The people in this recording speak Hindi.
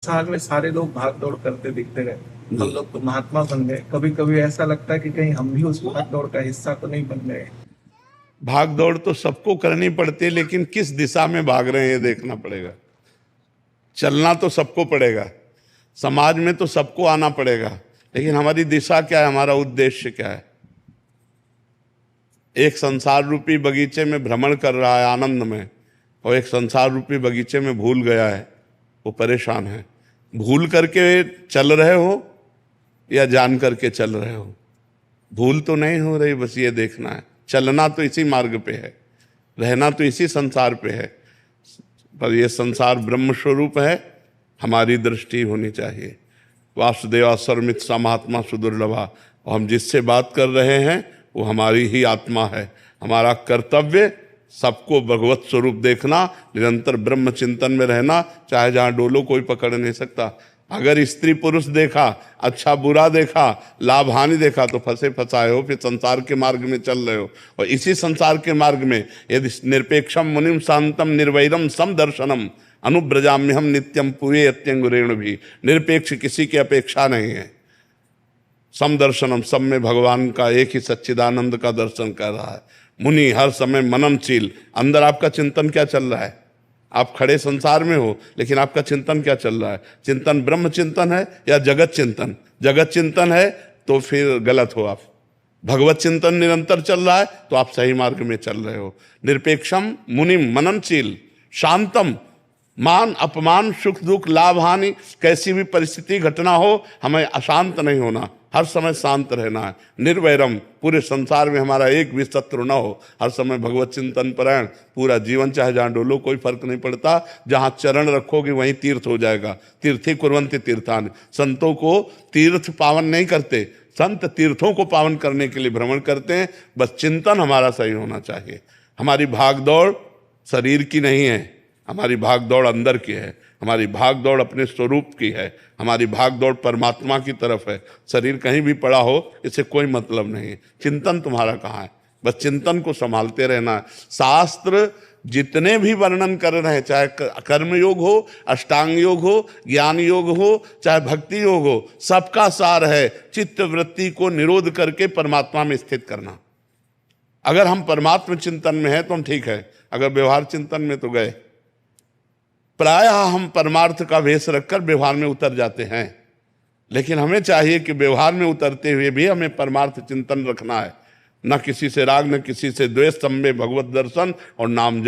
साल में सारे लोग भाग दौड़ करते दिखते रहे। हम जी। लोग तो महात्मा बन गए, कभी कभी ऐसा लगता है कि कहीं हम भी उस भाग दौड़ का हिस्सा तो नहीं बन गए। भाग दौड़ तो सबको करनी पड़ती है, लेकिन किस दिशा में भाग रहे हैं ये देखना पड़ेगा। चलना तो सबको पड़ेगा, समाज में तो सबको आना पड़ेगा, लेकिन हमारी दिशा क्या है, हमारा उद्देश्य क्या है। एक संसार रूपी बगीचे में भ्रमण कर रहा है आनंद में, और एक संसार रूपी बगीचे में भूल गया है, वो परेशान है। भूल करके चल रहे हो या जान करके चल रहे हो, भूल तो नहीं हो रही, बस ये देखना है। चलना तो इसी मार्ग पे है, रहना तो इसी संसार पे है, पर यह संसार ब्रह्म स्वरूप है, हमारी दृष्टि होनी चाहिए। वासुदेवा सर्वमित सा महात्मा सुदुर्लभा, और हम जिससे बात कर रहे हैं वो हमारी ही आत्मा है। हमारा कर्तव्य सबको भगवत स्वरूप देखना, निरंतर ब्रह्म चिंतन में रहना, चाहे जहाँ डोलो कोई पकड़ नहीं सकता। अगर स्त्री पुरुष देखा, अच्छा बुरा देखा, लाभ हानि देखा, तो फंसे फंसाए हो, फिर संसार के मार्ग में चल रहे हो। और इसी संसार के मार्ग में यदि निरपेक्षम मुनिम शांतम निर्वैरम समदर्शनम अनुब्रजाम्यहम नित्यम पूरे अत्यंगुरेण भी, निरपेक्ष किसी की अपेक्षा नहीं है। समदर्शनम, सब में भगवान का एक ही सच्चिदानंद का दर्शन कर रहा है। मुनि हर समय मननशील, अंदर आपका चिंतन क्या चल रहा है। आप खड़े संसार में हो, लेकिन आपका चिंतन क्या चल रहा है। चिंतन ब्रह्म चिंतन है या जगत चिंतन। जगत चिंतन है तो फिर गलत हो आप। भगवत चिंतन निरंतर चल रहा है तो आप सही मार्ग में चल रहे हो। निरपेक्षम मुनिम मननशील शांतम, मान अपमान सुख दुख लाभ हानि कैसी भी परिस्थिति घटना हो, हमें अशांत नहीं होना, हर समय शांत रहना है। निर्वैरम, पूरे संसार में हमारा एक भी शत्रु न हो, हर समय भगवत चिंतन परायण, पूरा जीवन चाहे जहाँ डोलो कोई फर्क नहीं पड़ता, जहाँ चरण रखोगे वहीं तीर्थ हो जाएगा। तीर्थी कुर्वन्ति तीर्थान, संतों को तीर्थ पावन नहीं करते, संत तीर्थों को पावन करने के लिए भ्रमण करते हैं। बस चिंतन हमारा सही होना चाहिए। हमारी भाग दौड़ शरीर की नहीं है, हमारी भाग दौड़ अंदर की है, हमारी भाग दौड़ अपने स्वरूप की है, हमारी भाग दौड़ परमात्मा की तरफ है। शरीर कहीं भी पड़ा हो इससे कोई मतलब नहीं है। चिंतन तुम्हारा कहाँ है, बस चिंतन को संभालते रहना है। शास्त्र जितने भी वर्णन कर रहे हैं, चाहे कर्म योग हो, अष्टांग योग हो, ज्ञान योग हो, चाहे भक्ति योग हो, सबका सार है चित्त वृत्ति को निरोध करके परमात्मा में स्थित करना। अगर हम परमात्मा चिंतन में हैं तो हम ठीक है, अगर व्यवहार चिंतन में तो गए। प्रायः हम परमार्थ का वेश रखकर व्यवहार में उतर जाते हैं, लेकिन हमें चाहिए कि व्यवहार में उतरते हुए भी हमें परमार्थ चिंतन रखना है। न किसी से राग, न किसी से द्वेष, सब में भगवत दर्शन और नाम